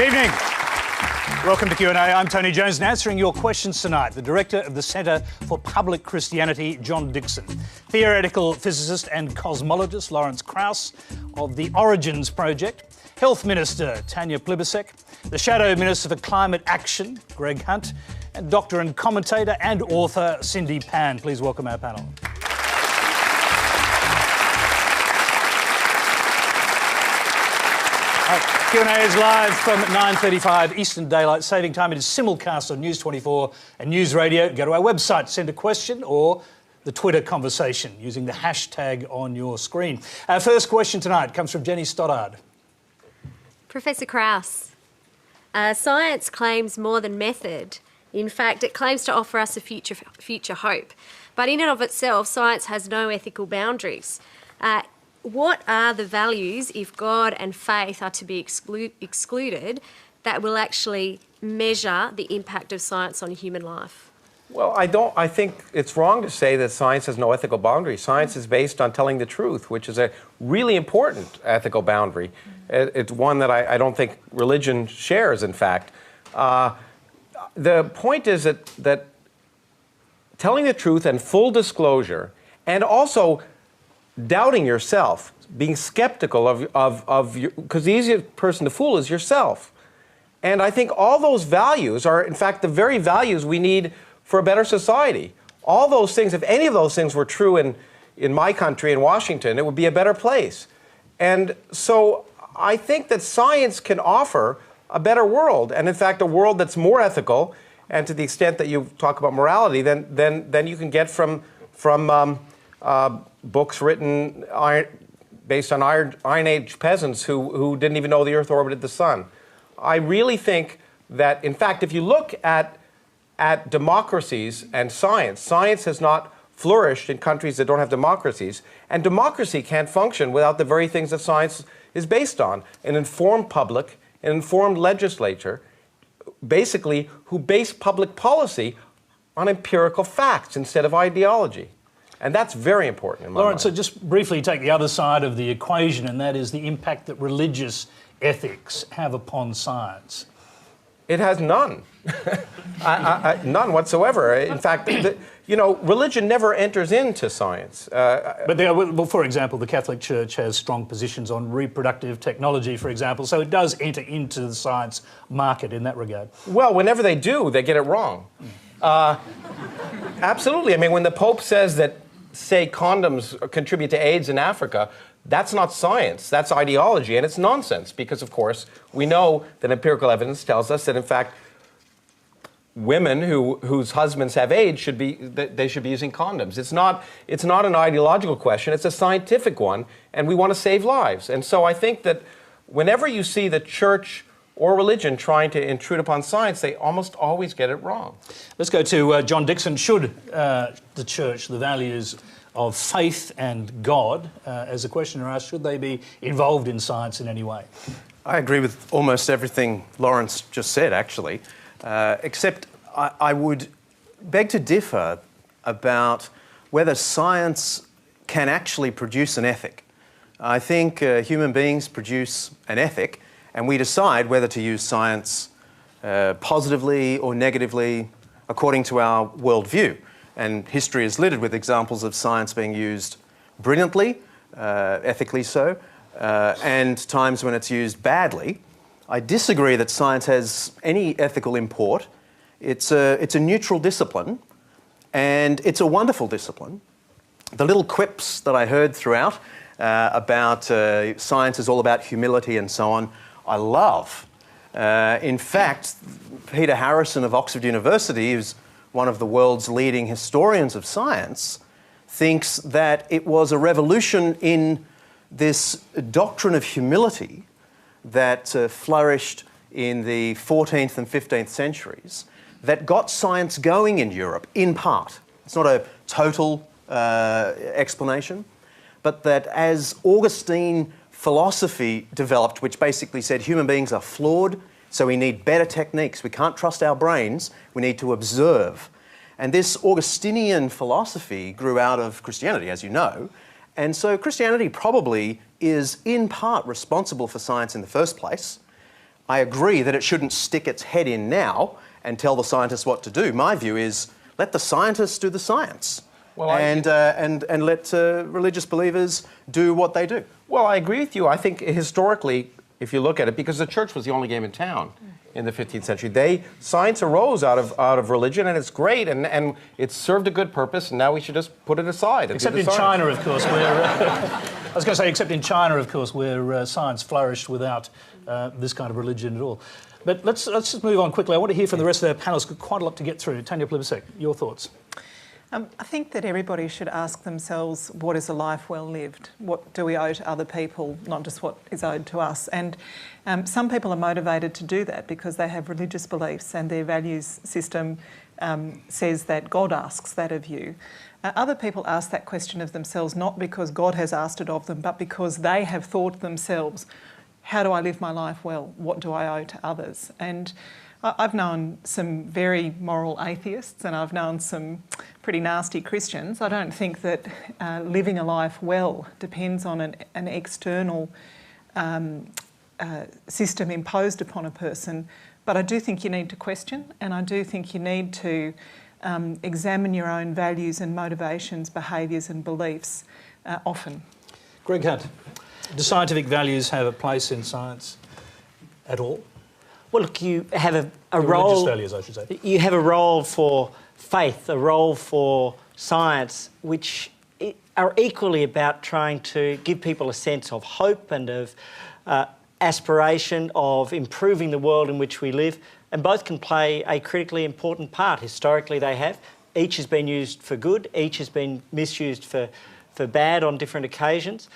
Evening. Welcome to Q&A. I'm Tony Jones, and answering your questions tonight, the director of the Centre for Public Christianity, John Dixon, theoretical physicist and cosmologist Lawrence Krauss of the Origins Project, Health Minister Tanya Plibersek, the Shadow Minister for Climate Action, Greg Hunt, and doctor and commentator and author Cindy Pan. Please welcome our panel. Q&A is live from 9:35 Eastern Daylight Saving Time. It is simulcast on News 24 and News Radio. Go to our website, send a question or the Twitter conversation using the hashtag on your screen. Our first question tonight comes from Jenny Stoddard. Professor Krauss, science claims more than method. In fact, it claims to offer us a future hope. But in and of itself, science has no ethical boundaries. What are the values, if God and faith are to be excluded, that will actually measure the impact of science on human life? Well, I think it's wrong to say that science has no ethical boundaries. Science is based on telling the truth, which is a really important ethical boundary. It's one that I don't think religion shares, in fact. The point is that telling the truth and full disclosure, and also doubting yourself, being skeptical of your, because the easiest person to fool is yourself. And I think all those values are, in fact, the very values we need for a better society. All those things, if any of those things were true in my country, in Washington, it would be a better place. And so I think that science can offer a better world, and in fact, a world that's more ethical, and to the extent that you talk about morality, than you can get from books written based on Iron Age peasants who didn't even know the Earth orbited the sun. I really think that, in fact, if you look at democracies and science has not flourished in countries that don't have democracies, and democracy can't function without the very things that science is based on: an informed public, an informed legislature, basically who base public policy on empirical facts instead of ideology. And that's very important in my Lawrence, mind. so just briefly take the other side of the equation, and that is the impact that religious ethics have upon science. It has none. None whatsoever. In fact, religion never enters into science. But for example, the Catholic Church has strong positions on reproductive technology, for example, so it does enter into the science market in that regard. Well, whenever they do, they get it wrong. Absolutely. I mean, when the Pope says that, say, condoms contribute to AIDS in Africa, that's not science, that's ideology, and it's nonsense, because, of course, we know that empirical evidence tells us that, in fact, women whose husbands have AIDS should be using condoms. It's not an ideological question, it's a scientific one, and we want to save lives. And so I think that whenever you see the church or religion trying to intrude upon science, they almost always get it wrong. Let's go to John Dixon. Should the church, the values of faith and God, as the questioner asked, should they be involved in science in any way? I agree with almost everything Lawrence just said, actually, except I would beg to differ about whether science can actually produce an ethic. I think human beings produce an ethic, and we decide whether to use science positively or negatively according to our worldview. And history is littered with examples of science being used brilliantly, ethically so, and times when it's used badly. I disagree that science has any ethical import. It's a neutral discipline, and it's a wonderful discipline. The little quips that I heard throughout about science is all about humility and so on, I love. In fact, Peter Harrison of Oxford University, who's one of the world's leading historians of science, thinks that it was a revolution in this doctrine of humility that flourished in the 14th and 15th centuries that got science going in Europe, in part. It's not a total explanation, but that as Augustine philosophy developed, which basically said human beings are flawed, so we need better techniques. We can't trust our brains. We need to observe. And this Augustinian philosophy grew out of Christianity, as you know. And so Christianity probably is in part responsible for science in the first place. I agree that it shouldn't stick its head in now and tell the scientists what to do. My view is let the scientists do the science. Well, and let religious believers do what they do. Well, I agree with you. I think historically, if you look at it, because the church was the only game in town in the 15th century, science arose out of religion, and it's great, and it served a good purpose, and now we should just put it aside. Except in China, of course, where... I was going to say, except in China, of course, where science flourished without this kind of religion at all. But let's just move on quickly. I want to hear from the rest of our panellists. Got quite a lot to get through. Tanya Plibersek, your thoughts? I think that everybody should ask themselves, what is a life well lived? What do we owe to other people, not just what is owed to us? And some people are motivated to do that because they have religious beliefs and their values system says that God asks that of you. Other people ask that question of themselves not because God has asked it of them, but because they have thought themselves, how do I live my life well? What do I owe to others? And I've known some very moral atheists and I've known some pretty nasty Christians. I don't think that living a life well depends on an external system imposed upon a person, but I do think you need to question, and I do think you need to examine your own values and motivations, behaviours and beliefs often. Greg Hunt, do scientific values have a place in science at all? Well, look, you have a Religious role... values, I should say. You have a role for faith, a role for science, which are equally about trying to give people a sense of hope and of aspiration, of improving the world in which we live, and both can play a critically important part. Historically, they have. Each has been used for good, each has been misused for bad on different occasions.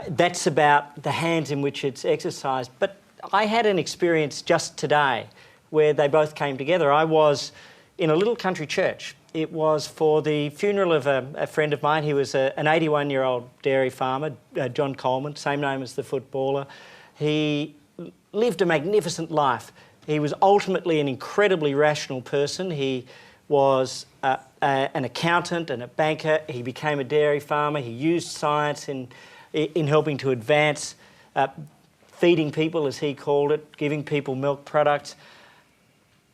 That's about the hands in which it's exercised. But I had an experience just today where they both came together. I was in a little country church. It was for the funeral of a friend of mine. He was an 81-year-old dairy farmer, John Coleman, same name as the footballer. He lived a magnificent life. He was ultimately an incredibly rational person. He was an accountant and a banker. He became a dairy farmer. He used science in helping to advance feeding people, as he called it, giving people milk products.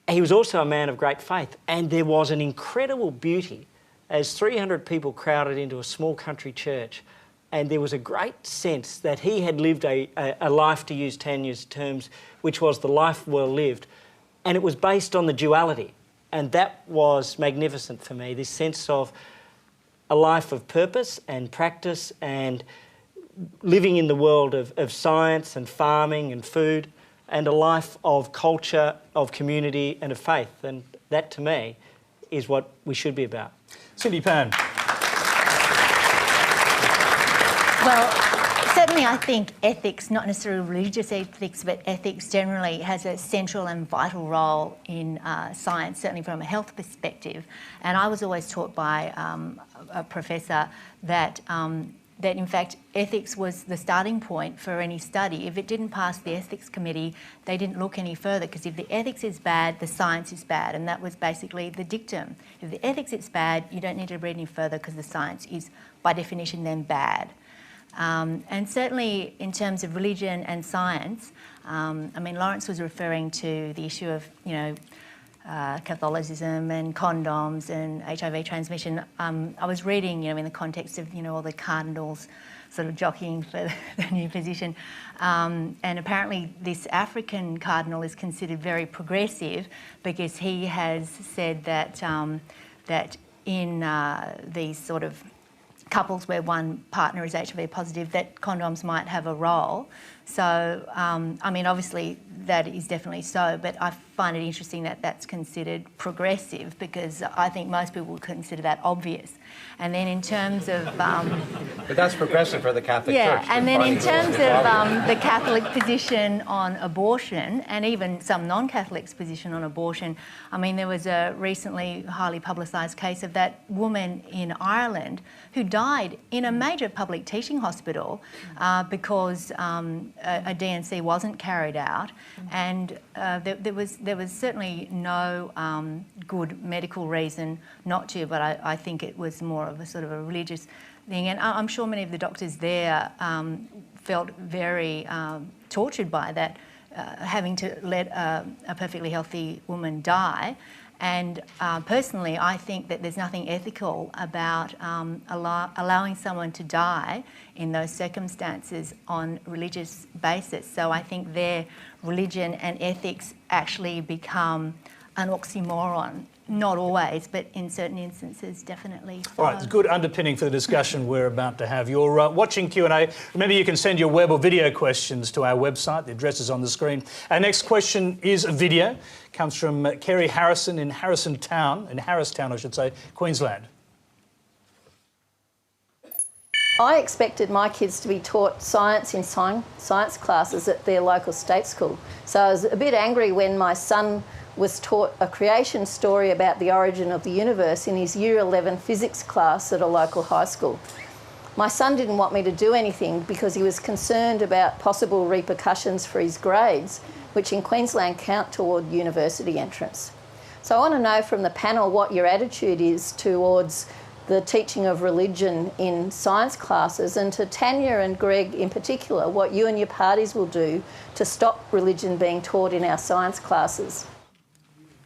He was also a man of great faith, and there was an incredible beauty as 300 people crowded into a small country church, and there was a great sense that he had lived a life, to use Tanya's terms, which was the life well lived, and it was based on the duality, and that was magnificent for me, this sense of a life of purpose and practice and living in the world of science and farming and food, and a life of culture, of community and of faith. And that, to me, is what we should be about. Cindy Pan. Well, certainly I think ethics, not necessarily religious ethics, but ethics generally, has a central and vital role in science, certainly from a health perspective. And I was always taught by a professor that that in fact ethics was the starting point for any study. If it didn't pass the ethics committee, they didn't look any further, because if the ethics is bad, the science is bad, and that was basically the dictum. If the ethics is bad, you don't need to read any further because the science is by definition then bad. And certainly in terms of religion and science, I mean, Lawrence was referring to the issue of, Catholicism and condoms and HIV transmission. I was reading, in the context of, all the cardinals sort of jockeying for the new position. And apparently this African cardinal is considered very progressive because he has said that, that in these sort of couples where one partner is HIV positive, that condoms might have a role. So, I mean, obviously that is definitely so, but I find it interesting that that's considered progressive, because I think most people would consider that obvious. And then in terms of... But that's progressive for the Catholic Church. Yeah, and then in terms of the Catholic position on abortion, and even some non-Catholics' position on abortion, I mean, there was a recently highly publicised case of that woman in Ireland who died in a major public teaching hospital because a D&C wasn't carried out, and there was certainly no good medical reason not to, but I think it was more of a sort of a religious thing, and I'm sure many of the doctors there felt very tortured by that having to let a perfectly healthy woman die. And personally, I think that there's nothing ethical about allowing someone to die in those circumstances on religious basis. So I think their religion and ethics actually become an oxymoron. Not always, but in certain instances, definitely. All right, it's good underpinning for the discussion we're about to have. You're watching Q&A. Remember, you can send your web or video questions to our website. The address is on the screen. Our next question is a video. It comes from Kerry Harrison in Harristown, I should say, Queensland. I expected my kids to be taught science in science classes at their local state school. So I was a bit angry when my son was taught a creation story about the origin of the universe in his Year 11 physics class at a local high school. My son didn't want me to do anything because he was concerned about possible repercussions for his grades, which in Queensland count toward university entrance. So I want to know from the panel what your attitude is towards the teaching of religion in science classes, and to Tanya and Greg in particular, what you and your parties will do to stop religion being taught in our science classes.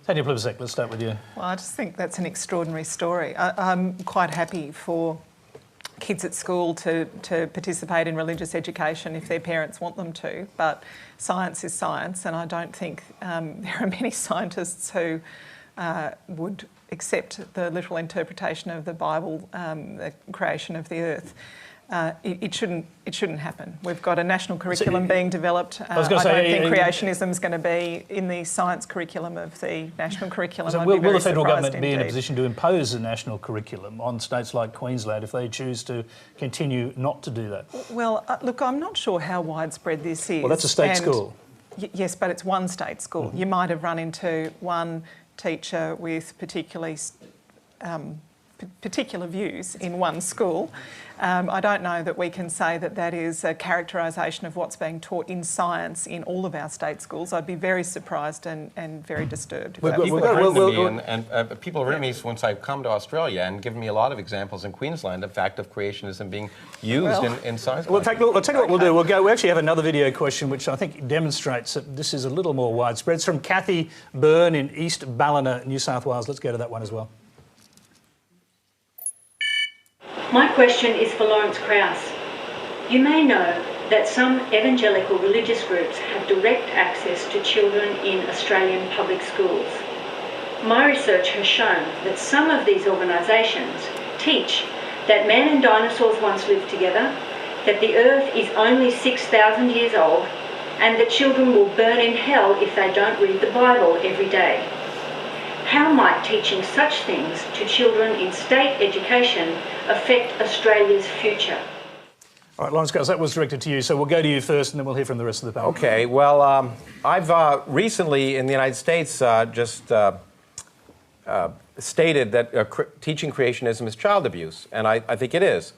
Tanya Plibersek, let's start with you. Well, I just think that's an extraordinary story. I'm quite happy for kids at school to participate in religious education if their parents want them to, but science is science, and I don't think there are many scientists who would accept the literal interpretation of the Bible, the creation of the earth. It shouldn't happen. We've got a national curriculum being developed. I don't think creationism is going to be in the science curriculum of the national curriculum. So will the federal government be in a position to impose a national curriculum on states like Queensland if they choose to continue not to do that? Well, look, I'm not sure how widespread this is. Well, that's a state school. Yes, but it's one state school. Mm-hmm. You might have run into one teacher with particular views in one school. I don't know that we can say that that is a characterisation of what's being taught in science in all of our state schools. I'd be very surprised and very disturbed. People have written me once I've come to Australia and given me a lot of examples in Queensland, the fact of creationism being used in science. Well, I'll tell you what we'll do. We actually have another video question which I think demonstrates that this is a little more widespread. It's from Kathy Byrne in East Ballina, New South Wales. Let's go to that one as well. My question is for Lawrence Krauss. You may know that some evangelical religious groups have direct access to children in Australian public schools. My research has shown that some of these organisations teach that man and dinosaurs once lived together, that the earth is only 6,000 years old, and that children will burn in hell if they don't read the Bible every day. How might teaching such things to children in state education affect Australia's future? All right, Lawrence Krauss, that was directed to you, so we'll go to you first and then we'll hear from the rest of the panel. Okay, well, I've recently in the United States stated that teaching creationism is child abuse, and I think it is.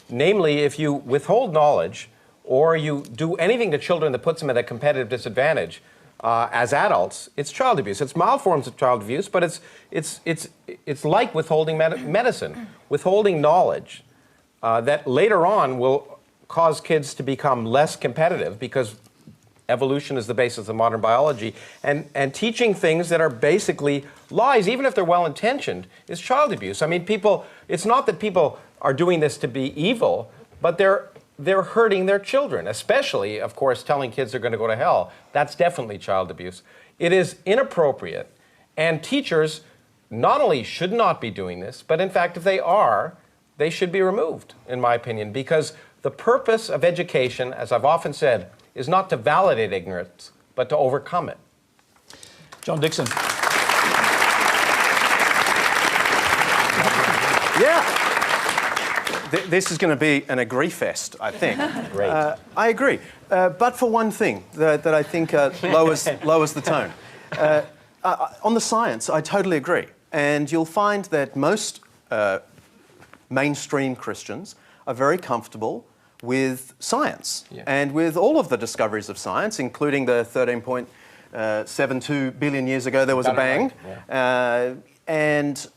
Namely, if you withhold knowledge or you do anything to children that puts them at a competitive disadvantage, as adults, it's child abuse. It's mild forms of child abuse, but it's like withholding medicine, withholding knowledge that later on will cause kids to become less competitive because evolution is the basis of modern biology, and teaching things that are basically lies, even if they're well-intentioned, is child abuse. I mean, it's not that people are doing this to be evil, but they're hurting their children, especially, of course, telling kids they're going to go to hell. That's definitely child abuse. It is inappropriate, and teachers not only should not be doing this, but in fact, if they are, they should be removed, in my opinion, because the purpose of education, as I've often said, is not to validate ignorance, but to overcome it. John Dixon. Yeah. This is going to be an agree fest, I think. Great. I agree. But for one thing that I think lowers the tone. On the science, I totally agree. And you'll find that most mainstream Christians are very comfortable with science and with all of the discoveries of science, including the 13.72 billion years ago there was a bang. And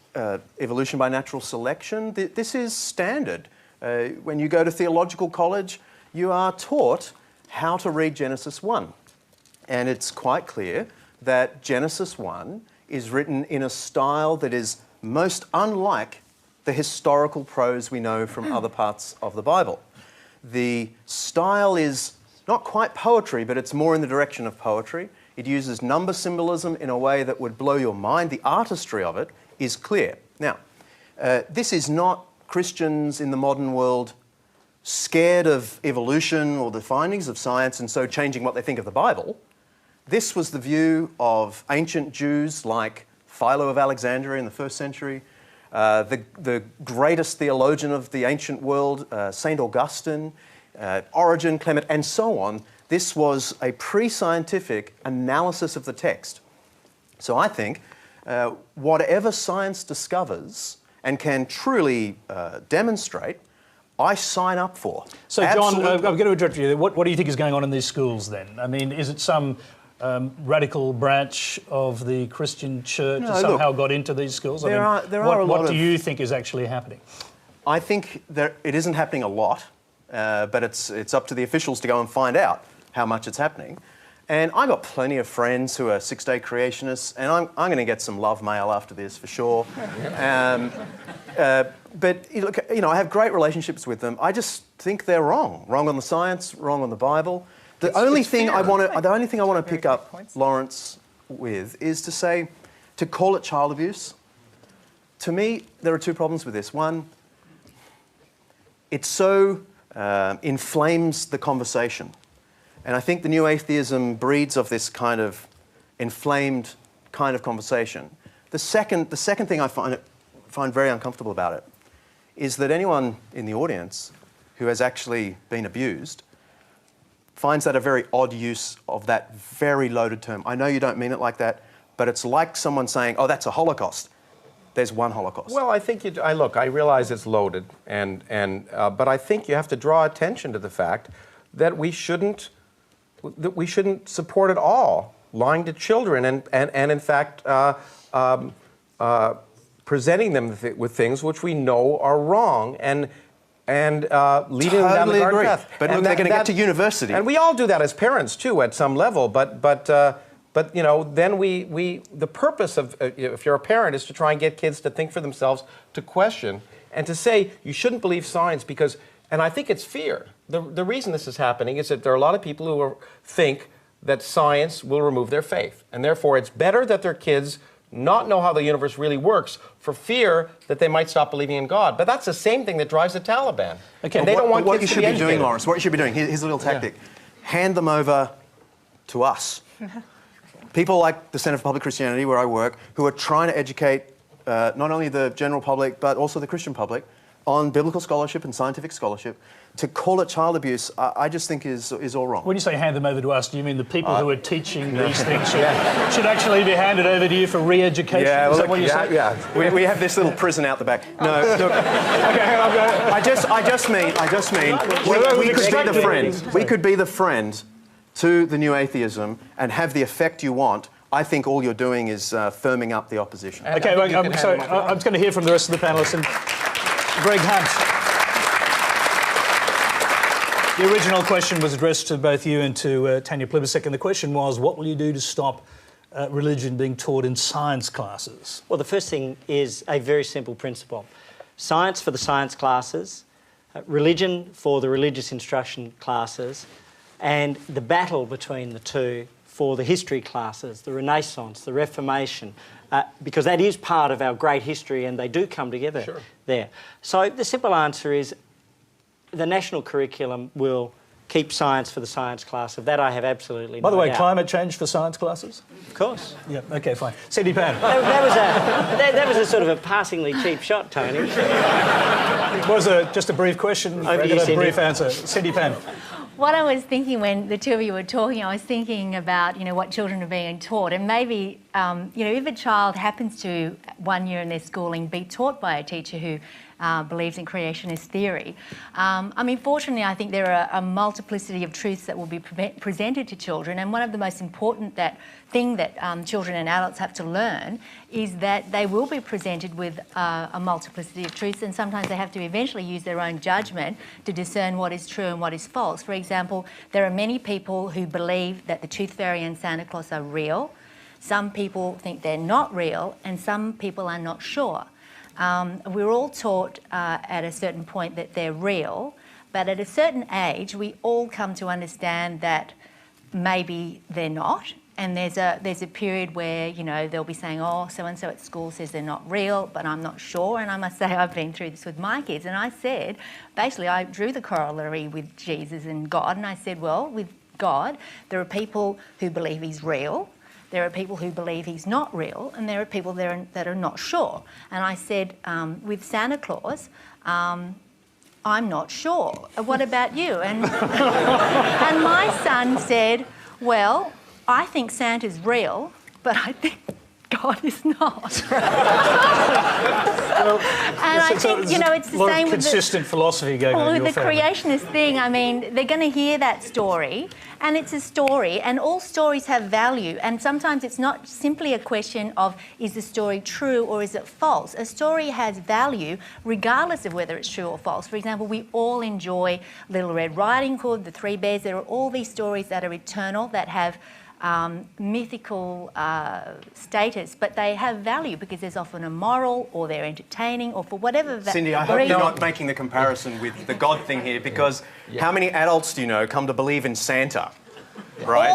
evolution by natural selection. This is standard. When you go to theological college, you are taught how to read Genesis 1. And it's quite clear that Genesis 1 is written in a style that is most unlike the historical prose we know from other parts of the Bible. The style is not quite poetry, but it's more in the direction of poetry. It uses number symbolism in a way that would blow your mind. The artistry of it is clear. Now, this is not Christians in the modern world scared of evolution or the findings of science and so changing what they think of the Bible. This was the view of ancient Jews like Philo of Alexandria in the 1st century, the greatest theologian of the ancient world, St. Augustine, Origen, Clement, and so on. This was a pre-scientific analysis of the text. So I think whatever science discovers and can truly demonstrate, I sign up for. So, Absolutely. John, I'm going to interrupt you. What do you think is going on in these schools then? I mean, is it some radical branch of the Christian church that somehow got into these schools? What do you think is actually happening? I think it isn't happening a lot, but it's up to the officials to go and find out how much it's happening. And I've got plenty of friends who are six-day creationists, and I'm going to get some love mail after this for sure. But look, I have great relationships with them. I just think they're wrong. Wrong on the science, wrong on the Bible. The only thing I want to pick up Lawrence with is to call it child abuse. To me, there are two problems with this. One, it so inflames the conversation. And I think the new atheism breeds of this kind of inflamed kind of conversation. The second thing I find very uncomfortable about it is that anyone in the audience who has actually been abused finds that a very odd use of that very loaded term. I know you don't mean it like that, but it's like someone saying, oh, that's a Holocaust. There's one Holocaust. Well, I think I realize it's loaded, but I think you have to draw attention to the fact that we shouldn't support at all lying to children and in fact presenting them with things which we know are wrong and leading them down the garden path. But look, they're going to get to university, and we all do that as parents too at some level. But then the purpose of if you're a parent is to try and get kids to think for themselves, to question, and to say you shouldn't believe science because. And I think it's fear. The reason this is happening is that there are a lot of people who think that science will remove their faith. And therefore, it's better that their kids not know how the universe really works for fear that they might stop believing in God. But that's the same thing that drives the Taliban. Okay, and they don't want what kids you should to be doing, Lawrence, what you should be doing, here's a little tactic. Yeah. Hand them over to us. People like the Centre for Public Christianity, where I work, who are trying to educate not only the general public, but also the Christian public on biblical scholarship and scientific scholarship. To call it child abuse, I just think is all wrong. When you say hand them over to us, do you mean the people who are teaching these things should actually be handed over to you for re-education? Yeah, well, is that what you say? Yeah. We have this little prison out the back. No, look. Okay, I just mean we could be the friend. We could be the friend to the new atheism and have the effect you want. I think all you're doing is firming up the opposition. Okay, well, I'm just going to hear from the rest of the panellists. And Greg Hunt. The original question was addressed to both you and to Tanya Plibersek, and the question was, what will you do to stop religion being taught in science classes? Well, the first thing is a very simple principle. Science for the science classes, religion for the religious instruction classes, and the battle between the two for the history classes, the Renaissance, the Reformation, because that is part of our great history and they do come together there. So the simple answer is the national curriculum will keep science for the science class. Of that I have absolutely no doubt. By the way, climate change for science classes? Of course. Yeah, okay, fine. Cindy Pan. That was a sort of a passingly cheap shot, Tony. It was just a brief question, Over to you, Cindy. brief answer. Cindy Pan. What I was thinking when the two of you were talking, I was thinking about, what children are being taught, and maybe if a child happens to, one year in their schooling, be taught by a teacher who believes in creationist theory, fortunately, I think there are a multiplicity of truths that will be presented to children, and one of the most important thing that children and adults have to learn is that they will be presented with a multiplicity of truths, and sometimes they have to eventually use their own judgment to discern what is true and what is false. For example, there are many people who believe that the Tooth Fairy and Santa Claus are real. Some people think they're not real, and some people are not sure. We're all taught at a certain point that they're real, but at a certain age, we all come to understand that maybe they're not. And there's a period where, they'll be saying, oh, so-and-so at school says they're not real, but I'm not sure. And I must say I've been through this with my kids. And I said, basically, I drew the corollary with Jesus and God. And I said, well, with God, there are people who believe he's real. There are people who believe he's not real, and there are people that are not sure. And I said, with Santa Claus, I'm not sure. What about you? And, and my son said, well, I think Santa's real, but I think God is not. And I think, it's the same with consistent philosophy going on in your family. With the creationist thing, they're going to hear that story, and it's a story, and all stories have value, and sometimes it's not simply a question of is the story true or is it false. A story has value regardless of whether it's true or false. For example, we all enjoy Little Red Riding Hood, The Three Bears. There are all these stories that are eternal, that have mythical status, but they have value because there's often a moral, or they're entertaining, or for whatever Cindy, I hope you're not making the comparison with the God thing here, because how many adults do you know come to believe in Santa? Right?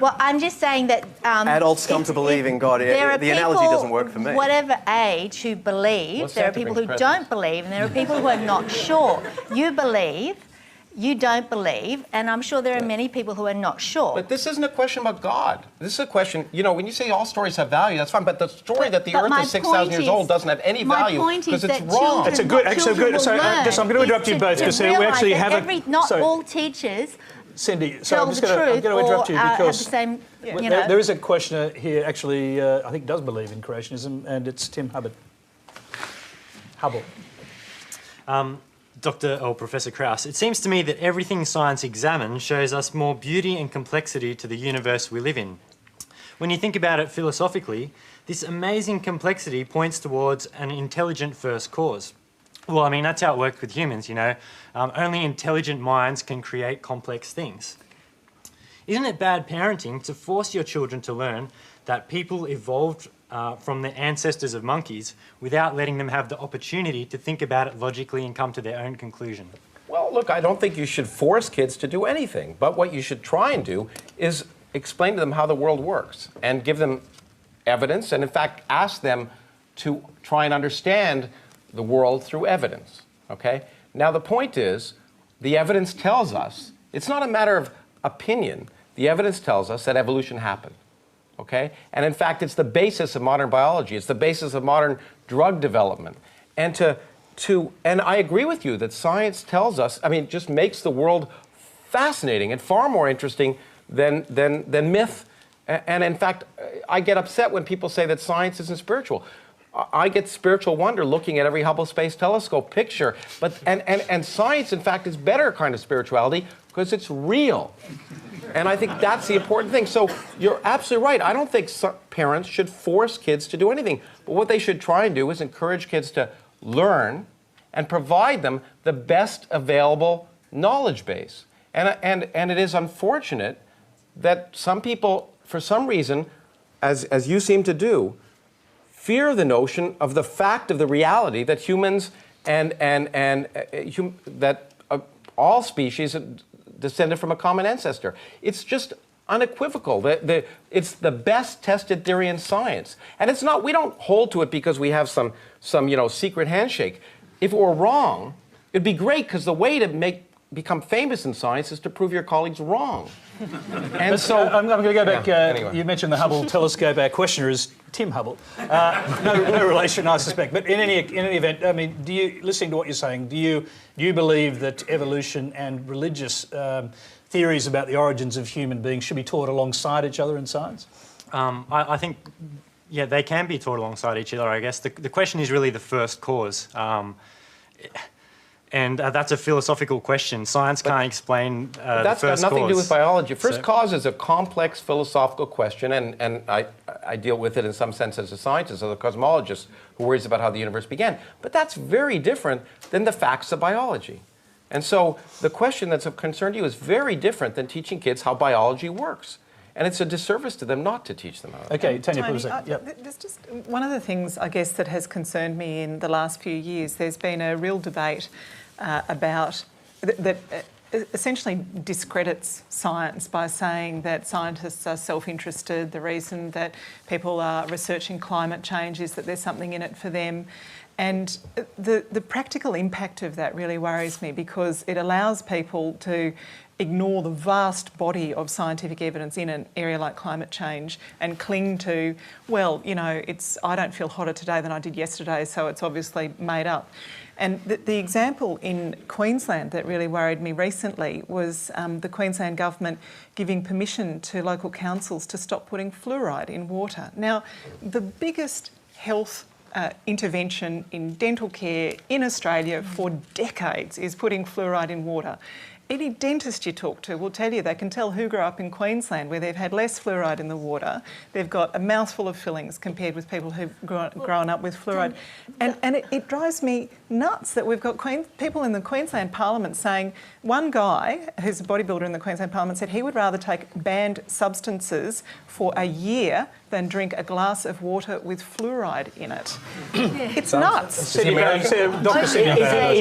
Well, I'm just saying that adults come to believe in God. There are the analogy doesn't work for me. Whatever age who believe. Well, there are people who don't believe, and there are people who are not sure. You believe. You don't believe, and I'm sure there are many people who are not sure. But this isn't a question about God. This is a question, when you say all stories have value, that's fine, but the story that the Earth is 6,000 years old doesn't have any value because it's wrong. It's a good, sorry, I'm going to interrupt you both because we actually have not all teachers Cindy, tell the truth I'm going to interrupt you because have the same, there is a questioner here actually, I think does believe in creationism, and it's Tim Hubble. Dr. or Professor Krauss, it seems to me that everything science examines shows us more beauty and complexity to the universe we live in. When you think about it philosophically, this amazing complexity points towards an intelligent first cause. Well, that's how it works with humans, Only intelligent minds can create complex things. Isn't it bad parenting to force your children to learn that people evolved from the ancestors of monkeys without letting them have the opportunity to think about it logically and come to their own conclusion? Well, look, I don't think you should force kids to do anything, but what you should try and do is explain to them how the world works and give them evidence, and in fact ask them to try and understand the world through evidence, okay? Now the point is, the evidence tells us, it's not a matter of opinion, the evidence tells us that evolution happened. Okay? And in fact, it's the basis of modern biology. It's the basis of modern drug development. And and I agree with you that science tells us, just makes the world fascinating and far more interesting than myth. And in fact, I get upset when people say that science isn't spiritual. I get spiritual wonder looking at every Hubble Space Telescope picture. And science, in fact, is better kind of spirituality because it's real. And I think that's the important thing. So you're absolutely right. I don't think parents should force kids to do anything. But what they should try and do is encourage kids to learn and provide them the best available knowledge base. And it is unfortunate that some people, for some reason, as you seem to do, fear the notion of the fact of the reality that humans that all species descended from a common ancestor. It's just unequivocal. It's the best tested theory in science. And it's not, we don't hold to it because we have some secret handshake. If it were wrong, it'd be great because the way to become famous in science is to prove your colleagues wrong. And so I'm going to go back. Anyway. You mentioned the Hubble telescope. Our questioner is Tim Hubble. No relation, I suspect. But in any event, listening to what you're saying, do you believe that evolution and religious theories about the origins of human beings should be taught alongside each other in science? I think, yeah, they can be taught alongside each other, I guess. The question is really the first cause. And that's a philosophical question. Science can't explain the first cause. That's got nothing to do with biology. First cause is a complex philosophical question, and I deal with it in some sense as a scientist, as a cosmologist who worries about how the universe began. But that's very different than the facts of biology. And so the question that's of concern to you is very different than teaching kids how biology works. And it's a disservice to them not to teach them how. Okay, Tanya Tony, Plibersek. Yep. there's just one of the things, I guess, that has concerned me in the last few years. There's been a real debate about that essentially discredits science by saying that scientists are self-interested. The reason that people are researching climate change is that there's something in it for them. And the practical impact of that really worries me, because it allows people to ignore the vast body of scientific evidence in an area like climate change and cling to, well, you know, I don't feel hotter today than I did yesterday, so it's obviously made up. And the example in Queensland that really worried me recently was the Queensland government giving permission to local councils to stop putting fluoride in water. Now, the biggest health intervention in dental care in Australia for decades is putting fluoride in water. Any dentist you talk to will tell you they can tell who grew up in Queensland where they've had less fluoride in the water. They've got a mouthful of fillings compared with people who've grown up with fluoride. And it drives me nuts that we've got people in the Queensland Parliament saying, one guy who's a bodybuilder in the Queensland Parliament said he would rather take banned substances for a year than drink a glass of water with fluoride in it. It's nuts. Is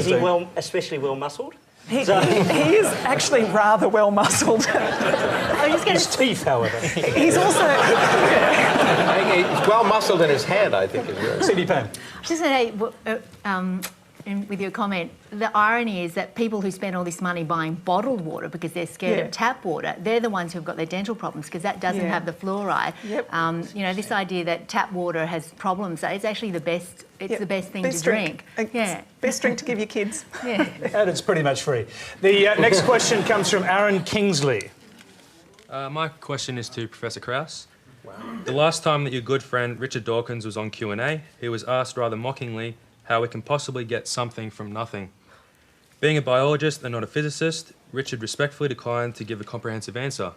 he especially well-muscled? He is actually rather well muscled. His teeth, however. He's also He's well muscled in his head, I think. Cindy Payne. Just to say, with your comment, the irony is that people who spend all this money buying bottled water because they're scared of tap water, they're the ones who've got their dental problems because that doesn't have the fluoride. Yep. You know, this idea that tap water has problems, it's actually the best. It's the best thing to drink. Best drink to give your kids. Yeah. And it's pretty much free. The next question comes from Aaron Kingsley. My question is to Professor Krauss. The last time that your good friend Richard Dawkins was on Q&A, he was asked rather mockingly how we can possibly get something from nothing. Being a biologist and not a physicist, Richard respectfully declined to give a comprehensive answer.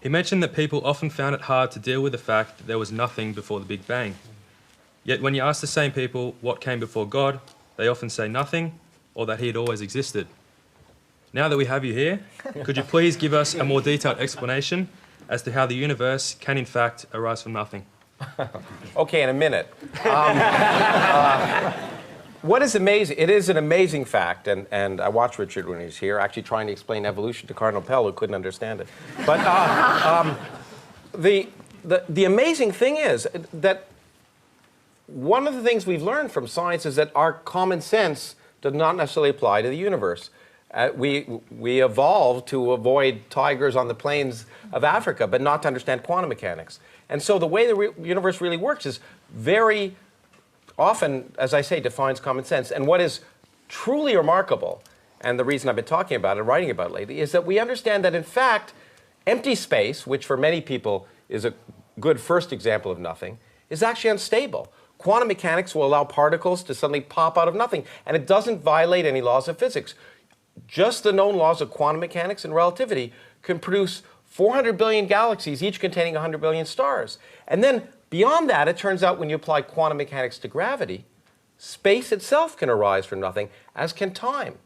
He mentioned that people often found it hard to deal with the fact that there was nothing before the Big Bang. Yet when you ask the same people what came before God, they often say nothing or that he had always existed. Now that we have you here, could you please give us a more detailed explanation as to how the universe can in fact arise from nothing? Okay, in a minute. What is amazing, it is an amazing fact, and I watched Richard when he was here, actually trying to explain evolution to Cardinal Pell, who couldn't understand it. But the amazing thing is that one of the things we've learned from science is that our common sense does not necessarily apply to the universe. We evolved to avoid tigers on the plains of Africa, but not to understand quantum mechanics. And so the way the universe really works is very often, as I say, defines common sense. And what is truly remarkable, and the reason I've been talking about it, writing about it lately, is that we understand that, in fact, empty space, which for many people is a good first example of nothing, is actually unstable. Quantum mechanics will allow particles to suddenly pop out of nothing, and it doesn't violate any laws of physics. Just the known laws of quantum mechanics and relativity can produce 400 billion galaxies, each containing 100 billion stars. And then beyond that, it turns out when you apply quantum mechanics to gravity, space itself can arise from nothing, as can time.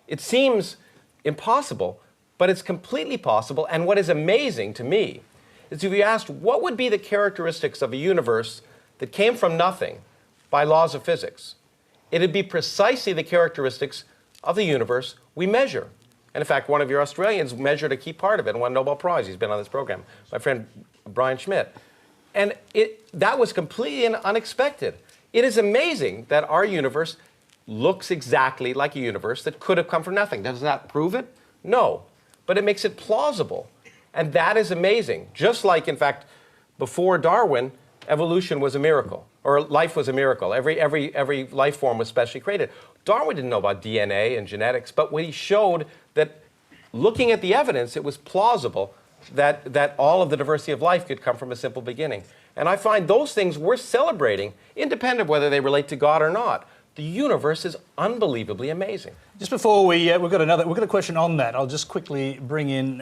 It seems impossible, but it's completely possible. And what is amazing to me is if you asked what would be the characteristics of a universe that came from nothing by laws of physics, it'd be precisely the characteristics of the universe we measure. And in fact, one of your Australians measured a key part of it and won a Nobel Prize. He's been on this program, my friend Brian Schmidt. And that was completely unexpected. It is amazing that our universe looks exactly like a universe that could have come from nothing. Does that prove it? No. But it makes it plausible. And that is amazing. Just like, in fact, before Darwin, evolution was a miracle, or life was a miracle. Every life form was specially created. Darwin didn't know about DNA and genetics, but when he showed that looking at the evidence, it was plausible that all of the diversity of life could come from a simple beginning. And I find those things worth celebrating, independent of whether they relate to God or not. The universe is unbelievably amazing. Just before we've got a question on that. I'll just quickly bring in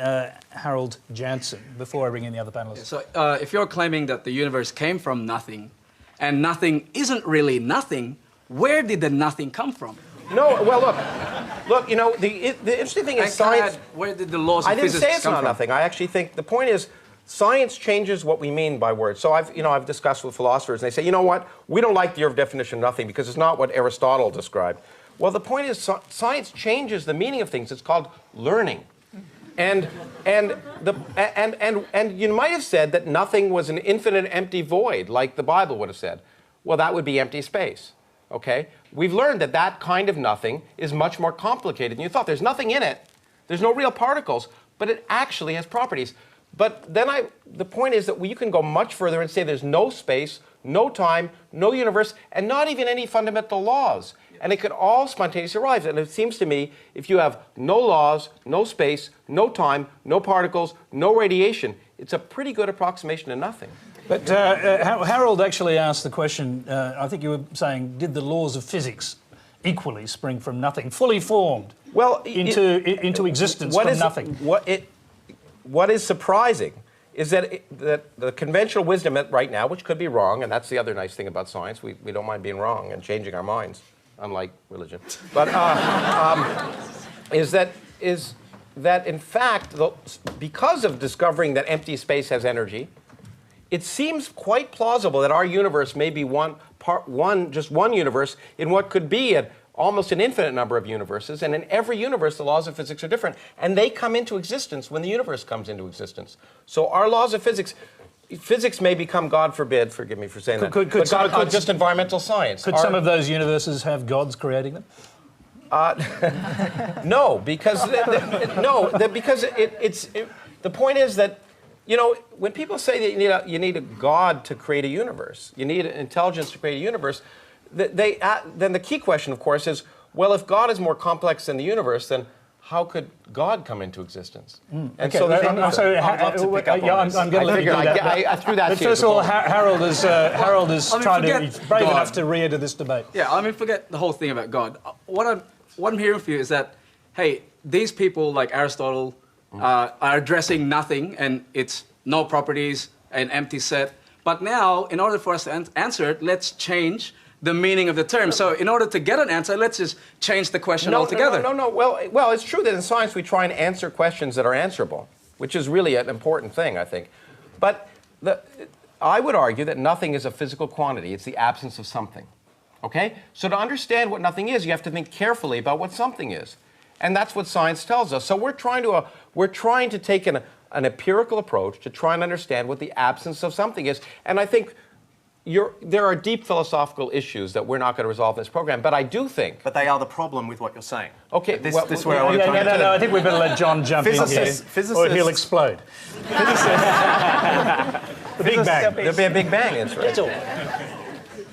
Harold Jansen before I bring in the other panelists. So if you're claiming that the universe came from nothing, and nothing isn't really nothing, where did the nothing come from? No, well, look. You know, the interesting thing is science. Where did the laws of physics come from? I didn't say it's not nothing. I actually think the point is science changes what we mean by words. So I've discussed with philosophers, and they say, you know what, we don't like your definition of nothing because it's not what Aristotle described. Well, the point is science changes the meaning of things. It's called learning. And you might have said that nothing was an infinite empty void, like the Bible would have said. Well, that would be empty space. Okay? We've learned that that kind of nothing is much more complicated than you thought. There's nothing in it. There's no real particles, but it actually has properties. But then the point is that you can go much further and say there's no space, no time, no universe, and not even any fundamental laws. And it could all spontaneously arise. And it seems to me, if you have no laws, no space, no time, no particles, no radiation, it's a pretty good approximation to nothing. But Harold actually asked the question, I think you were saying, did the laws of physics equally spring from nothing, fully formed into existence from nothing? What is surprising is that the conventional wisdom right now, which could be wrong, and that's the other nice thing about science, we don't mind being wrong and changing our minds, unlike religion, but is that in fact, because of discovering that empty space has energy, it seems quite plausible that our universe may be just one universe in what could be almost an infinite number of universes, and in every universe the laws of physics are different, and they come into existence when the universe comes into existence. So our laws of physics may become, God forbid, forgive me for saying that, but just environmental science. Could some of those universes have gods creating them? No, because the point is that, you know, when people say that you need a God to create a universe, you need intelligence to create a universe, then the key question, of course, is, well, if God is more complex than the universe, then how could God come into existence? And okay, so I'm going to let you do that. I threw that but to you. First of all, Harold is trying to be brave enough to re-enter this debate. Yeah, I mean, forget the whole thing about God. What I'm hearing from you is that, hey, these people like Aristotle are addressing nothing, and it's no properties, an empty set. But now, in order for us to answer it, let's change the meaning of the term. So in order to get an answer, let's just change the question altogether. No. Well, it's true that in science we try and answer questions that are answerable, which is really an important thing, I think. But I would argue that nothing is a physical quantity. It's the absence of something. Okay? So to understand what nothing is, you have to think carefully about what something is. And that's what science tells us. So we're trying to take an empirical approach to try and understand what the absence of something is. And I think there are deep philosophical issues that we're not going to resolve in this program, but I do think... But they are the problem with what you're saying. Okay, this is where I want to turn to. No, I think we better let John jump in here, or he'll explode. The Big Bang. There'll be a Big Bang, that's right. That's all.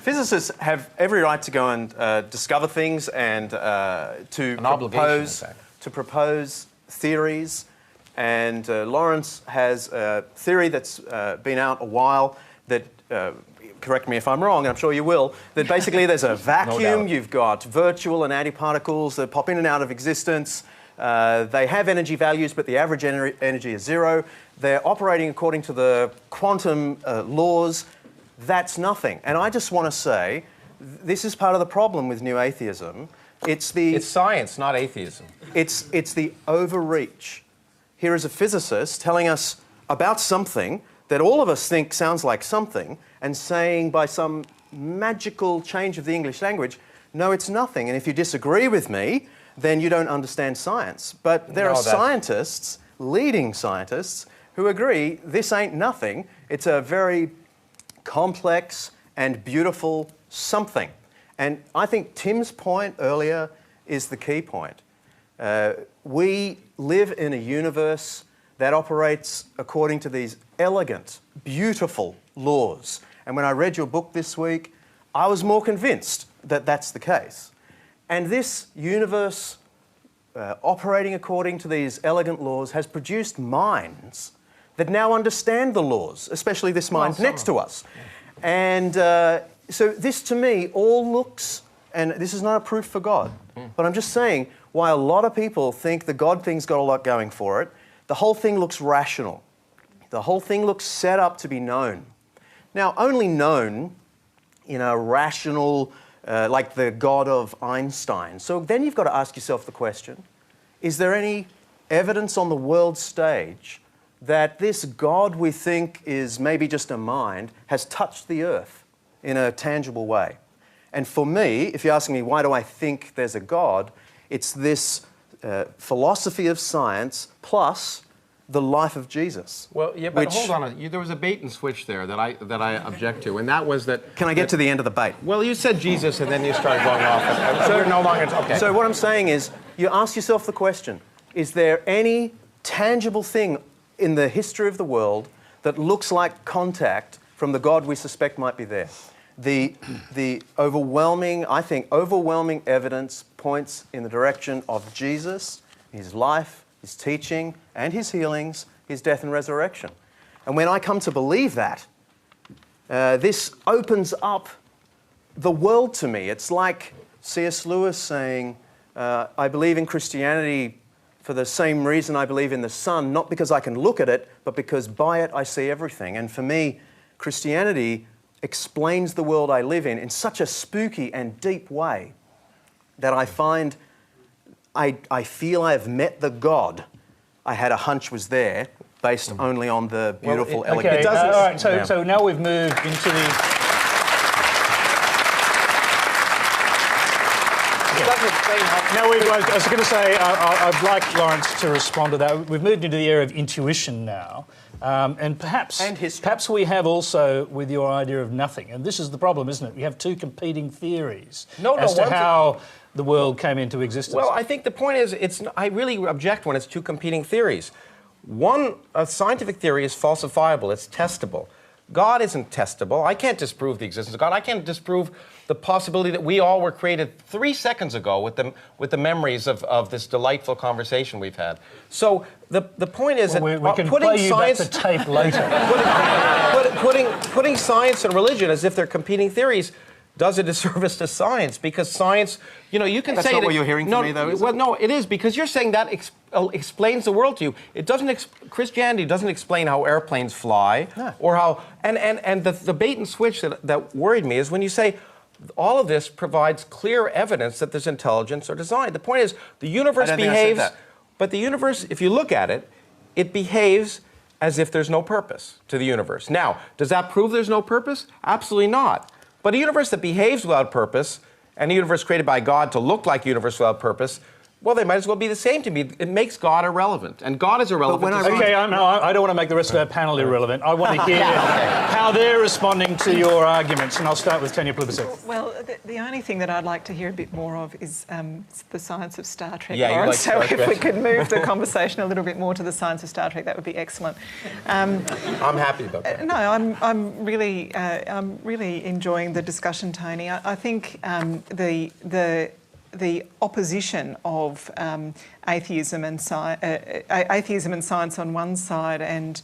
Physicists have every right to go and discover things and to propose theories. And Lawrence has a theory that's been out a while that, correct me if I'm wrong, and I'm sure you will, that basically there's a vacuum, you've got virtual and antiparticles that pop in and out of existence. They have energy values, but the average energy is zero. They're operating according to the quantum laws. That's nothing. And I just want to say, this is part of the problem with new atheism. It's science, not atheism. It's the overreach. Here is a physicist telling us about something that all of us think sounds like something, and saying by some magical change of the English language, no, it's nothing. And if you disagree with me, then you don't understand science. But there are scientists, leading scientists, who agree this ain't nothing. It's a very complex and beautiful something. And I think Tim's point earlier is the key point. We live in a universe that operates according to these elegant, beautiful laws. And when I read your book this week, I was more convinced that that's the case. And this universe operating according to these elegant laws has produced minds that now understand the laws, especially this mind next to us. And so this, to me, all looks, and this is not a proof for God, but I'm just saying, why a lot of people think the God thing's got a lot going for it, the whole thing looks rational. The whole thing looks set up to be known. Now, only known in a rational, like the God of Einstein. So then you've got to ask yourself the question, is there any evidence on the world stage that this God we think is maybe just a mind has touched the earth in a tangible way? And for me, if you're asking me why do I think there's a God, it's this philosophy of science plus the life of Jesus. Well, yeah, but hold on. There was a bait and switch there that I object to, and that was that... Can I get to the end of the bait? Well, you said Jesus, and then you started going off. So we're no longer... Okay. So what I'm saying is, you ask yourself the question, is there any tangible thing in the history of the world that looks like contact from the God we suspect might be there? The overwhelming, I think, overwhelming evidence points in the direction of Jesus, his life, his teaching, and his healings, his death and resurrection. And when I come to believe that, this opens up the world to me. It's like C.S. Lewis saying, I believe in Christianity for the same reason I believe in the sun, not because I can look at it, but because by it I see everything. And for me, Christianity explains the world I live in such a spooky and deep way that I find I feel I have met the God I had a hunch was there based only on the beautiful, elegant... Okay, all right, so now we've moved into the... Now, I was going to say, I'd like Lawrence to respond to that. We've moved into the area of intuition now. And perhaps we have also with your idea of nothing. And this is the problem, isn't it? We have two competing theories as to how the world came into existence. Well, I think the point is, I really object when it's two competing theories. One, a scientific theory is falsifiable, it's testable. God isn't testable. I can't disprove the existence of God. I can't disprove the possibility that we all were created 3 seconds ago with the memories of this delightful conversation we've had. So the point is that we can play science, you back the tape later. putting science and religion as if they're competing theories does a disservice to science, because science, you know, you can That's say... That's not what you're hearing from me, though, is Well, no, it is, because you're saying that explains the world to you. It doesn't... Christianity doesn't explain how airplanes fly, or how... And the bait and switch that worried me is when you say all of this provides clear evidence that there's intelligence or design. The point is, the universe behaves... But the universe, if you look at it, it behaves as if there's no purpose to the universe. Now, does that prove there's no purpose? Absolutely not. But a universe that behaves without purpose, and a universe created by God to look like a universe without purpose, well, they might as well be the same to me. It makes God irrelevant, and God is irrelevant. Okay, I don't want to make the rest of our panel irrelevant. I want to hear how they're responding to your arguments, and I'll start with Tanya Plibersek. Well, the only thing that I'd like to hear a bit more of is the science of Star Trek. Yeah, Lawrence. So if we could move the conversation a little bit more to the science of Star Trek, that would be excellent. I'm happy about that. No, I'm really enjoying the discussion, Tony. I think the opposition of atheism and science on one side and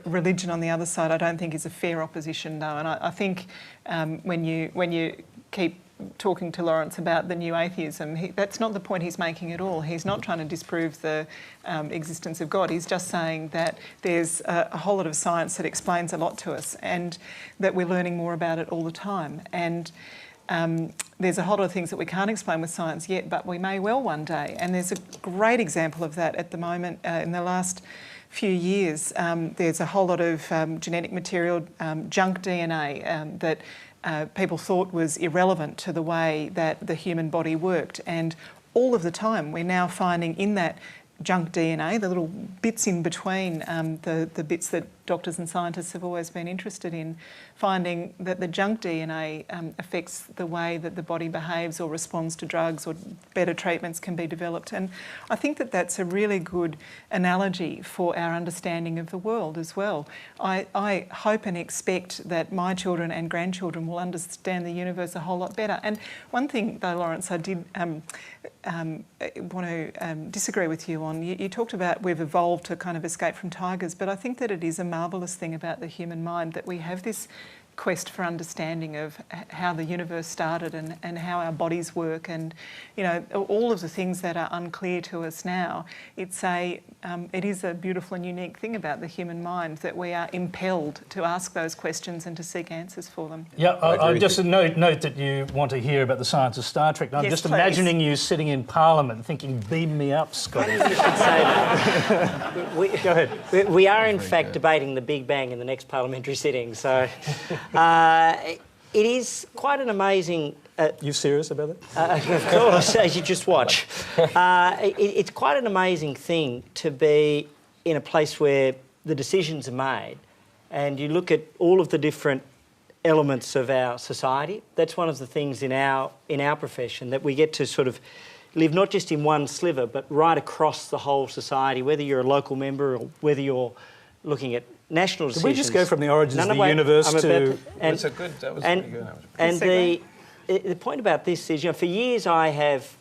religion on the other side, I don't think is a fair opposition, though. And I think when you keep talking to Lawrence about the new atheism, that's not the point he's making at all. He's not trying to disprove the existence of God. He's just saying that there's a whole lot of science that explains a lot to us, and that we're learning more about it all the time. And there's a whole lot of things that we can't explain with science yet, but we may well one day. And there's a great example of that at the moment. In the last few years, there's a whole lot of genetic material, junk DNA, that people thought was irrelevant to the way that the human body worked. And all of the time, we're now finding in that junk DNA, the little bits in between the bits that doctors and scientists have always been interested in, finding that the junk DNA affects the way that the body behaves or responds to drugs, or better treatments can be developed. And I think that that's a really good analogy for our understanding of the world as well. I hope and expect that my children and grandchildren will understand the universe a whole lot better. And one thing though, Lawrence, I did want to disagree with you on. You talked about we've evolved to kind of escape from tigers, but I think that it is a marvellous thing about the human mind that we have this quest for understanding of how the universe started and how our bodies work, and all of the things that are unclear to us now. It is a beautiful and unique thing about the human mind that we are impelled to ask those questions and to seek answers for them. Yeah, I just note that you want to hear about the science of Star Trek. I'm Yes, just please. imagining you sitting in Parliament thinking, "Beam me up, Scotty." You should say that. Go ahead. We are in fact debating the Big Bang in the next parliamentary sitting, so it is quite an amazing... You serious about that? Of course, as you just watch. It's quite an amazing thing to be in a place where the decisions are made and you look at all of the different elements of our society. That's one of the things in our profession, that we get to sort of live not just in one sliver but right across the whole society, whether you're a local member or whether you're looking at national decisions. Did we just go from the origins of the universe to... That was pretty good. And the point about this is, for years I have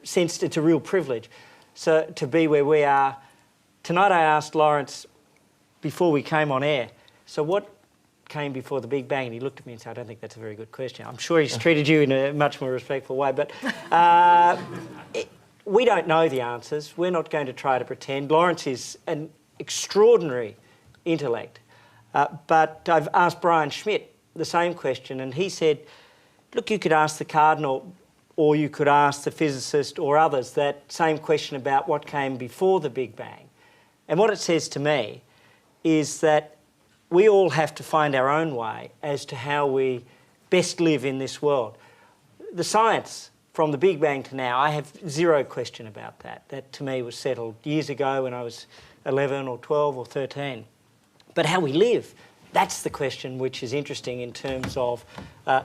sensed it's a real privilege to be where we are. Tonight I asked Lawrence, before we came on air, so what came before the Big Bang? And he looked at me and said, I don't think that's a very good question. I'm sure he's treated you in a much more respectful way, but we don't know the answers. We're not going to try to pretend. Lawrence is an extraordinary intellect, but I've asked Brian Schmidt the same question, and he said, look, you could ask the Cardinal or you could ask the physicist or others that same question about what came before the Big Bang. And what it says to me is that we all have to find our own way as to how we best live in this world. The science from the Big Bang to now, I have zero question about that. That to me was settled years ago when I was 11 or 12 or 13. But how we live, that's the question which is interesting in terms of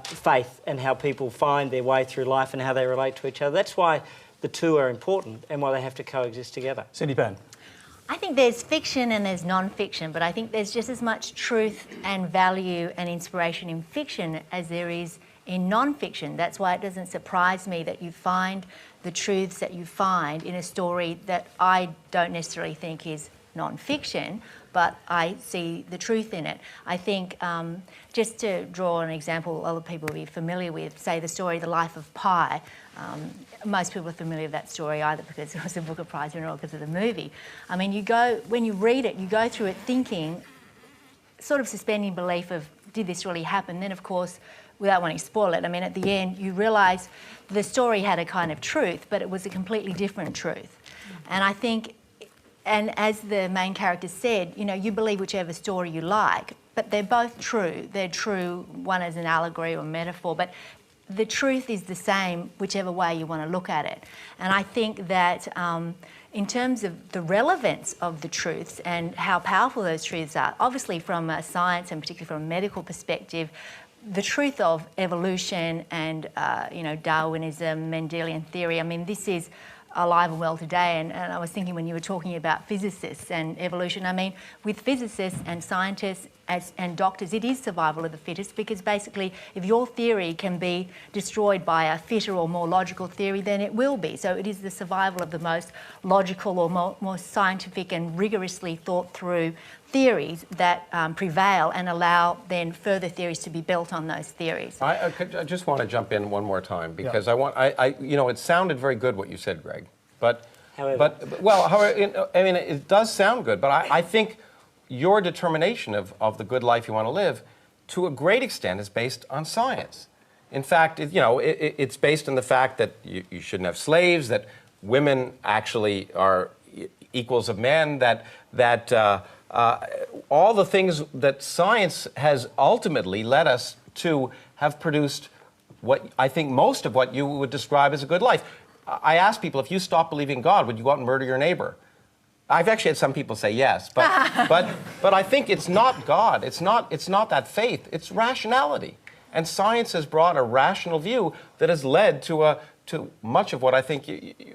faith and how people find their way through life and how they relate to each other. That's why the two are important and why they have to coexist together. Cindy Pan. I think there's fiction and there's non-fiction, but I think there's just as much truth and value and inspiration in fiction as there is in non-fiction. That's why it doesn't surprise me that you find the truths that you find in a story that I don't necessarily think is non-fiction, but I see the truth in it. I think, just to draw an example other people will be familiar with, say the story The Life of Pi. Most people are familiar with that story either because it was a Booker Prize winner or because of the movie. I mean, when you read it, you go through it thinking, sort of suspending belief of, did this really happen? Then, of course, without wanting to spoil it, I mean, at the end, you realise the story had a kind of truth, but it was a completely different truth. And I think, and as the main character said, you believe whichever story you like, but they're both true. They're true, one as an allegory or metaphor, but the truth is the same whichever way you want to look at it. And I think that in terms of the relevance of the truths and how powerful those truths are, obviously from a science and particularly from a medical perspective, the truth of evolution and Darwinism, Mendelian theory, I mean, this is alive and well today, and I was thinking when you were talking about physicists and evolution, I mean, with physicists and scientists and doctors, it is survival of the fittest, because basically if your theory can be destroyed by a fitter or more logical theory, then it will be. So it is the survival of the most logical or more scientific and rigorously thought through theories that prevail and allow then further theories to be built on those theories. I just want to jump in one more time because it sounded very good what you said, Greg, but however, it does sound good, but I think your determination of the good life you want to live, to a great extent, is based on science. In fact, it's based on the fact that you shouldn't have slaves, that women actually are equals of men, that all the things that science has ultimately led us to have produced what I think most of what you would describe as a good life. I ask people, if you stopped believing in God, would you go out and murder your neighbor? I've actually had some people say yes, but I think it's not God. It's not that faith. It's rationality, and science has brought a rational view that has led to much of what I think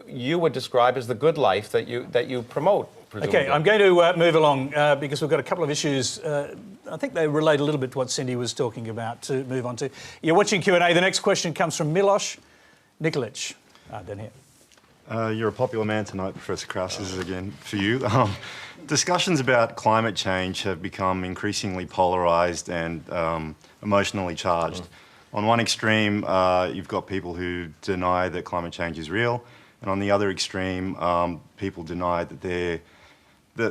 you would describe as the good life that you promote. Presumably. Okay, I'm going to move along because we've got a couple of issues. I think they relate a little bit to what Cindy was talking about to move on to. You're watching Q&A. The next question comes from Miloš Nikolic. Down here. You're a popular man tonight, Professor Krauss. This is again for you. Discussions about climate change have become increasingly polarised and emotionally charged. On one extreme, you've got people who deny that climate change is real, and on the other extreme, people deny that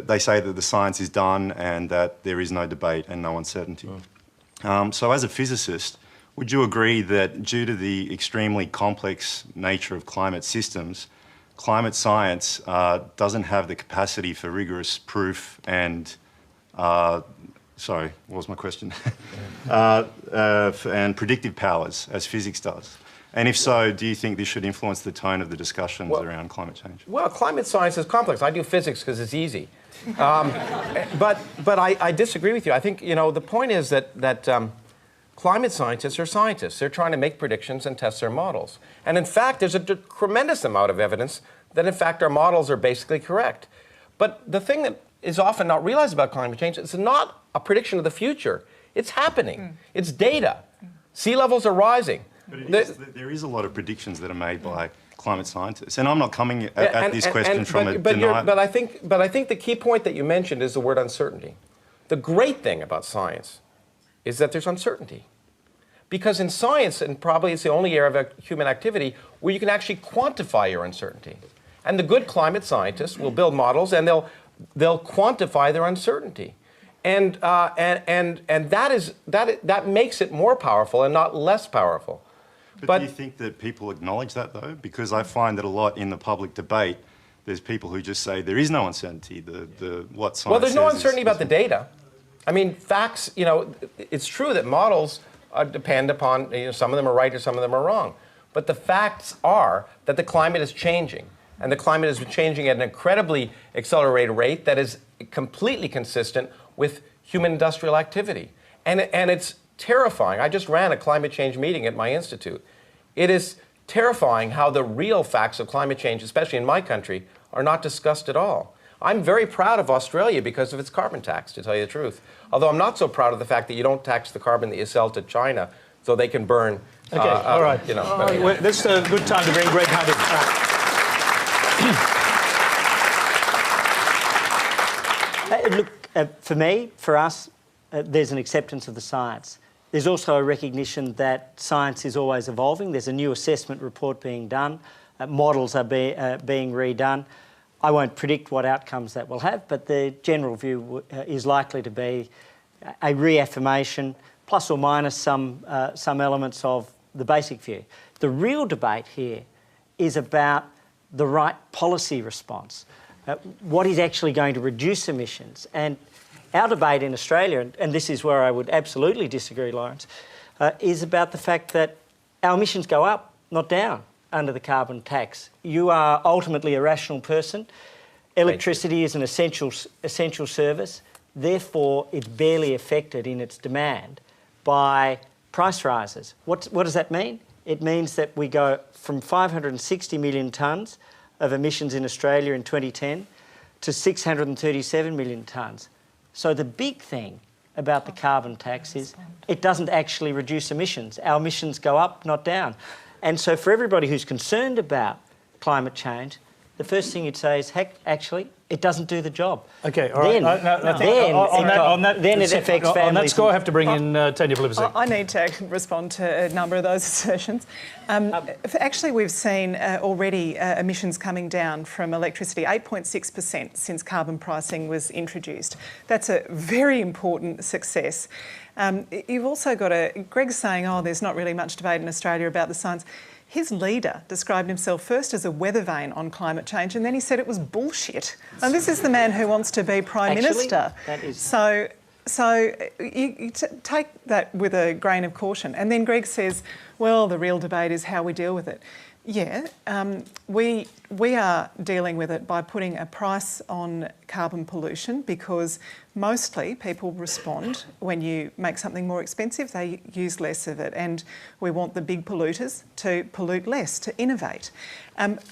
they say that the science is done and that there is no debate and no uncertainty. So as a physicist, would you agree that due to the extremely complex nature of climate systems, climate science doesn't have the capacity for rigorous proof and, sorry, what was my question? And predictive powers as physics does? And if so, do you think this should influence the tone of the discussions around climate change? Well, climate science is complex. I do physics because it's easy. But I disagree with you. I think, the point is that climate scientists are scientists. They're trying to make predictions and test their models. And in fact, there's a tremendous amount of evidence that in fact our models are basically correct. But the thing that is often not realized about climate change is it's not a prediction of the future. It's happening. It's data. Sea levels are rising. But there is a lot of predictions that are made by climate scientists. And I'm not coming at this question from a denial. But I think the key point that you mentioned is the word uncertainty. The great thing about science is that there's uncertainty. Because in science, and probably it's the only area of human activity where you can actually quantify your uncertainty. And the good climate scientists will build models and they'll quantify their uncertainty. And that makes it more powerful and not less powerful. But do you think that people acknowledge that, though? Because I find that a lot in the public debate, there's people who just say there is no uncertainty. What science Well, there's no says uncertainty about the data. I mean, facts, it's true that models depend upon, some of them are right or some of them are wrong. But the facts are that the climate is changing. And the climate is changing at an incredibly accelerated rate that is completely consistent with human industrial activity. And it's terrifying. I just ran a climate change meeting at my institute. It is terrifying how the real facts of climate change, especially in my country, are not discussed at all. I'm very proud of Australia because of its carbon tax, to tell you the truth. Although I'm not so proud of the fact that you don't tax the carbon that you sell to China so they can burn. Okay, all right. This is a good time to bring Greg Hunt in. Look, for me, for us, there's an acceptance of the science. There's also a recognition that science is always evolving. There's a new assessment report being done. Models are being redone. I won't predict what outcomes that will have, but the general view is likely to be a reaffirmation, plus or minus some elements of the basic view. The real debate here is about the right policy response. What is actually going to reduce emissions? And our debate in Australia, and this is where I would absolutely disagree, Lawrence, is about the fact that our emissions go up, not down, under the carbon tax. You are ultimately a rational person. Electricity is an essential service. Therefore, it's barely affected in its demand by price rises. What does that mean? It means that we go from 560 million tonnes of emissions in Australia in 2010 to 637 million tonnes. So the big thing about the carbon tax is it doesn't actually reduce emissions. Our emissions go up, not down. And so for everybody who's concerned about climate change, the first thing you'd say is, heck, actually, it doesn't do the job. Okay, all right. Then it affects families. On that score, I have to bring in Tanya Plibersek. I need to respond to a number of those assertions. Actually, we've seen already emissions coming down from electricity, 8.6% since carbon pricing was introduced. That's a very important success. You've also got Greg's saying, there's not really much debate in Australia about the science. His leader described himself first as a weather vane on climate change, and then he said it was bullshit. And this is the man who wants to be Prime Minister. That is... So you take that with a grain of caution. And then Greg says, well, the real debate is how we deal with it. Yeah, we are dealing with it by putting a price on carbon pollution, because mostly people respond when you make something more expensive, they use less of it, and we want the big polluters to pollute less, to innovate.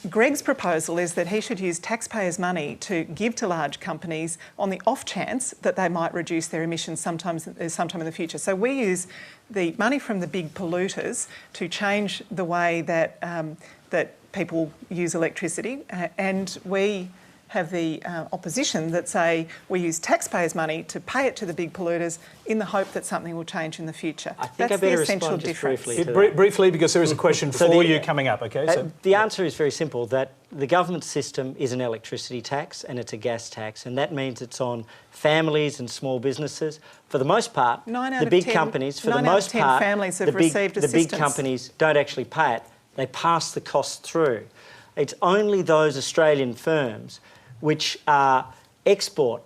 Greg's proposal is that he should use taxpayers' money to give to large companies on the off chance that they might reduce their emissions sometime in the future. So we use the money from the big polluters to change the way that that people use electricity, and we have the opposition that say we use taxpayers' money to pay it to the big polluters in the hope that something will change in the future. I think That's I better the essential respond just difference. briefly to that. Briefly, because there is a question for you coming up, okay? So, the answer is very simple, that the government system is an electricity tax and it's a gas tax, and that means it's on families and small businesses. For the most part, the big companies, for the most part, families have received the big companies don't actually pay it. They pass the cost through. It's only those Australian firms which are export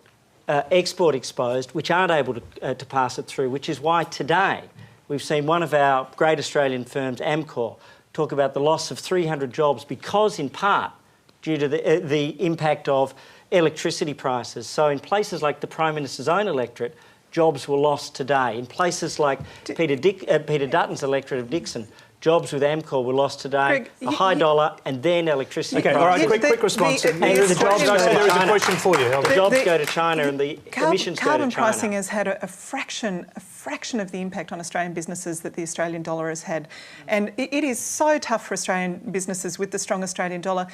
exposed, which aren't able to pass it through, which is why today we've seen one of our great Australian firms, Amcor, talk about the loss of 300 jobs because, in part, due to the impact of electricity prices. So in places like the Prime Minister's own electorate, jobs were lost today. In places like Peter Dutton's electorate of Dixon, jobs with Amcor were lost today, Greg, a high dollar, and then electricity okay, prices. all right, quick response. The jobs go to there is a China. question for you. The jobs go to China and the emissions go to China. Carbon pricing has had a fraction of the impact on Australian businesses that the Australian dollar has had. And it is so tough for Australian businesses with the strong Australian dollar.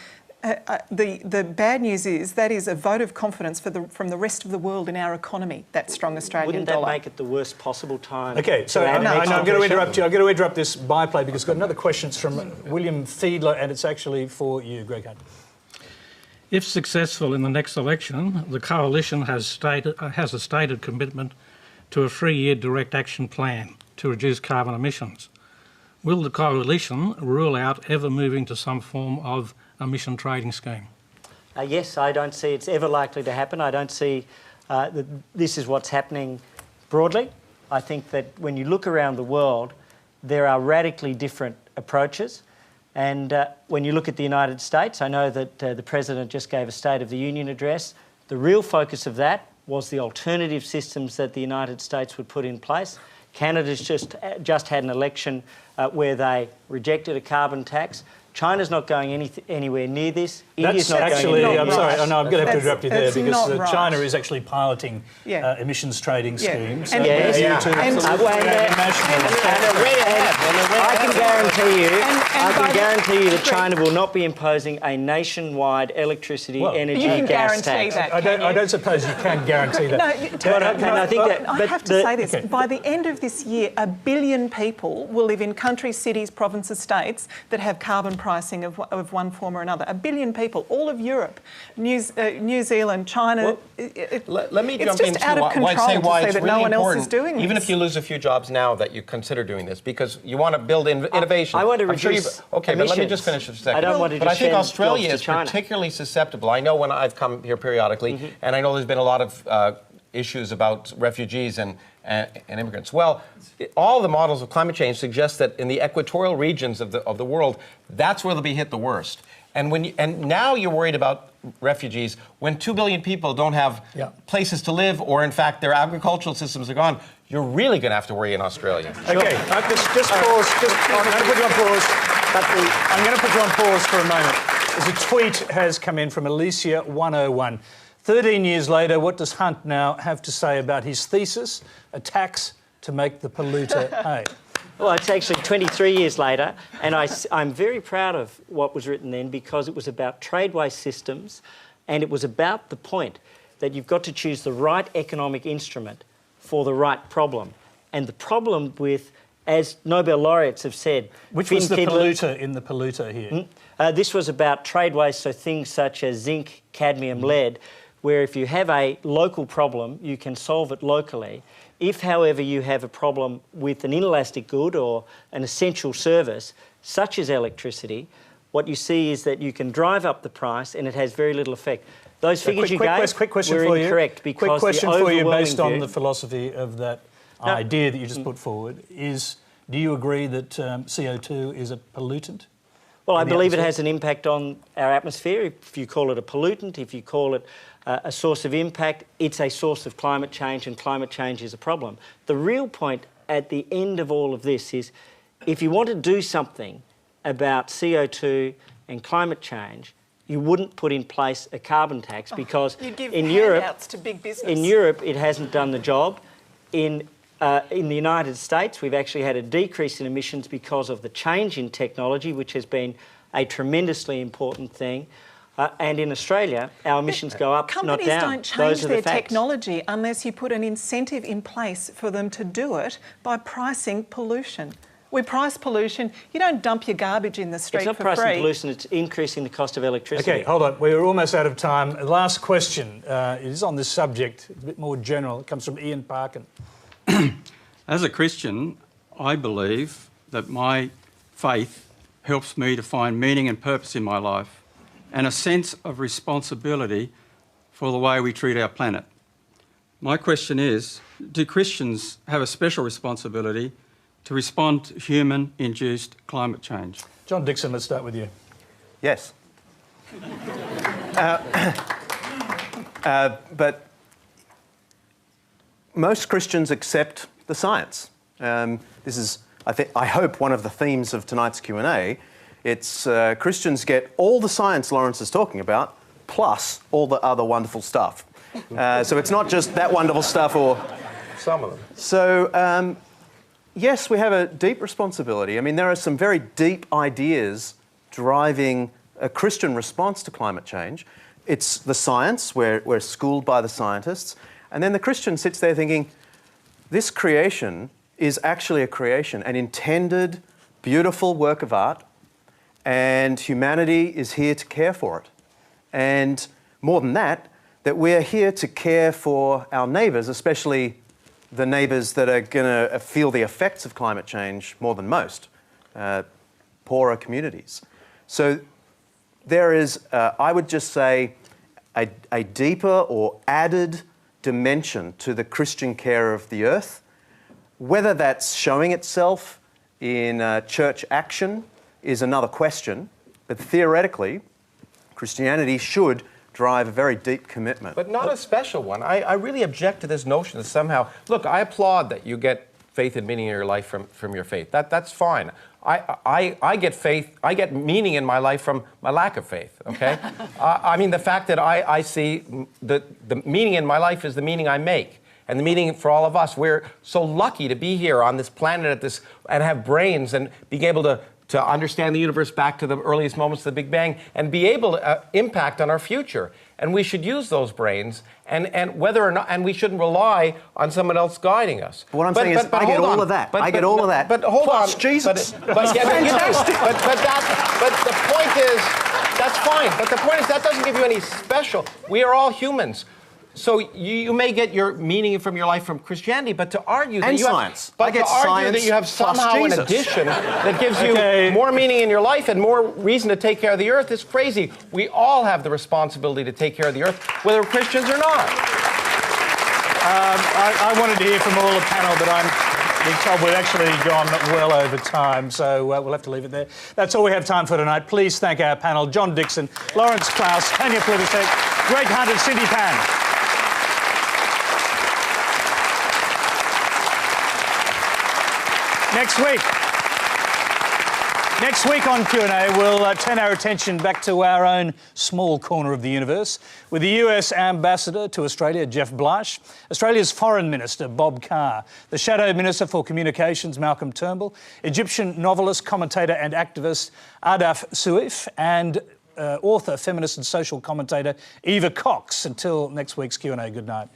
The bad news is that is a vote of confidence from the rest of the world in our economy, that strong Australian dollar. Wouldn't that make it the worst possible time? Okay, so I'm going to interrupt you. I'm going to interrupt this byplay because I've got another question. It's from William Fiedler, and it's actually for you, Greg Hunt. If successful in the next election, the coalition has a stated commitment to a 3-year direct action plan to reduce carbon emissions. Will the coalition rule out ever moving to some form of emission trading scheme? Yes, I don't see it's ever likely to happen. I don't see that this is what's happening broadly. I think that when you look around the world, there are radically different approaches. And when you look at the United States, I know that the President just gave a State of the Union address. The real focus of that was the alternative systems that the United States would put in place. Canada's just had an election where they rejected a carbon tax. China's not going anywhere near this. India's not actually, going anywhere I'm sorry, near no, I'm going to have to interrupt you there because right. China is actually piloting emissions trading schemes. And I can guarantee you that China will not be imposing a nationwide electricity, energy, gas tax. That, I don't suppose you can guarantee that. I have to say this. Okay. By the end of this year, 1 billion people will live in countries, cities, provinces, states that have carbon pricing of one form or another. 1 billion people, all of Europe, New Zealand, China. Let me jump into why it's really no one important, else is doing even this. if you lose a few jobs now, that you consider doing this because you want to build innovation. I want to reduce okay, emissions. but let me just finish a second. I don't want to but I think Australia is particularly susceptible. I know when I've come here periodically, and I know there's been a lot of issues about refugees and immigrants. Well, all the models of climate change suggest that in the equatorial regions of the world, that's where they'll be hit the worst. And now you're worried about refugees when 2 billion people don't have places to live, or in fact their agricultural systems are gone. You're really going to have to worry in Australia. Okay, just pause. I'm going to put you on pause. I'm going to put you on pause for a moment. As a tweet has come in from Alicia101. 13 years later, what does Hunt now have to say about his thesis, a tax to make the polluter pay? Well, it's actually 23 years later, and I'm very proud of what was written then because it was about tradeways systems, and it was about the point that you've got to choose the right economic instrument for the right problem. And the problem with, as Nobel laureates have said... Which was the polluter in the polluter here? This was about tradeways, so things such as zinc, cadmium, lead, where if you have a local problem, you can solve it locally. If, however, you have a problem with an inelastic good or an essential service, such as electricity, what you see is that you can drive up the price and it has very little effect. Those figures you gave were incorrect because quick question the for you based view, on the philosophy of that idea that you just put forward is, do you agree that CO2 is a pollutant? Well, I believe it has an impact on our atmosphere. If you call it a pollutant, if you call it a source of impact, it's a source of climate change, and climate change is a problem. The real point at the end of all of this is, if you want to do something about CO2 and climate change, you wouldn't put in place a carbon tax, because you give in Europe, handouts to big business. in Europe, it hasn't done the job. In the United States, we've actually had a decrease in emissions because of the change in technology, which has been a tremendously important thing. And in Australia, our emissions go up, not down. Companies don't change their technology unless you put an incentive in place for them to do it by pricing pollution. We price pollution. You don't dump your garbage in the street for free. It's not pricing pollution, it's increasing the cost of electricity. OK, hold on. We're almost out of time. Last question is on this subject. It's a bit more general. It comes from Ian Parkin. As a Christian, I believe that my faith helps me to find meaning and purpose in my life, and a sense of responsibility for the way we treat our planet. My question is, do Christians have a special responsibility to respond to human-induced climate change? John Dixon, let's start with you. Yes. But most Christians accept the science. This is, I hope, one of the themes of tonight's Q&A. It's Christians get all the science Lawrence is talking about, plus all the other wonderful stuff. So it's not just that wonderful stuff or... Some of them. So, yes, we have a deep responsibility. I mean, there are some very deep ideas driving a Christian response to climate change. It's the science, we're schooled by the scientists, and then the Christian sits there thinking, this creation is actually a creation, an intended, beautiful work of art, and humanity is here to care for it. And more than that, that we're here to care for our neighbours, especially the neighbours that are going to feel the effects of climate change more than most, poorer communities. So there is, I would just say, a deeper or added dimension to the Christian care of the earth. Whether that's showing itself in church action is another question, but theoretically, Christianity should drive a very deep commitment. But not a special one. I really object to this notion that somehow... Look, I applaud that you get faith and meaning in your life from your faith. That's fine. I get faith, I get meaning in my life from my lack of faith, okay? I mean, the fact that I see the meaning in my life is the meaning I make. And the meaning for all of us, we're so lucky to be here on this planet and have brains and being able to understand the universe back to the earliest moments of the Big Bang and be able to impact on our future. And we should use those brains, and whether or not, and we shouldn't rely on someone else guiding us. What I'm saying is, I get all of that. I get all of that. But hold on, Jesus. But the point is, that's fine. But the point is, that doesn't give you any special. We are all humans. So you may get your meaning from your life from Christianity, but to argue that you have somehow an addition that gives you more meaning in your life and more reason to take care of the earth is crazy. We all have the responsibility to take care of the earth, whether we're Christians or not. I wanted to hear from all the panel, but I'm being told we've actually gone well over time, so we'll have to leave it there. That's all we have time for tonight. Please thank our panel, John Dixon, Lawrence Krauss, Tanya Plibersek, Greg Hunt and Cindy Pan. Next week on Q&A, we'll turn our attention back to our own small corner of the universe with the US Ambassador to Australia, Jeff Blush, Australia's Foreign Minister, Bob Carr, the Shadow Minister for Communications, Malcolm Turnbull, Egyptian novelist, commentator and activist Ardaf Souif, and author, feminist and social commentator Eva Cox. Until next week's Q&A, good night.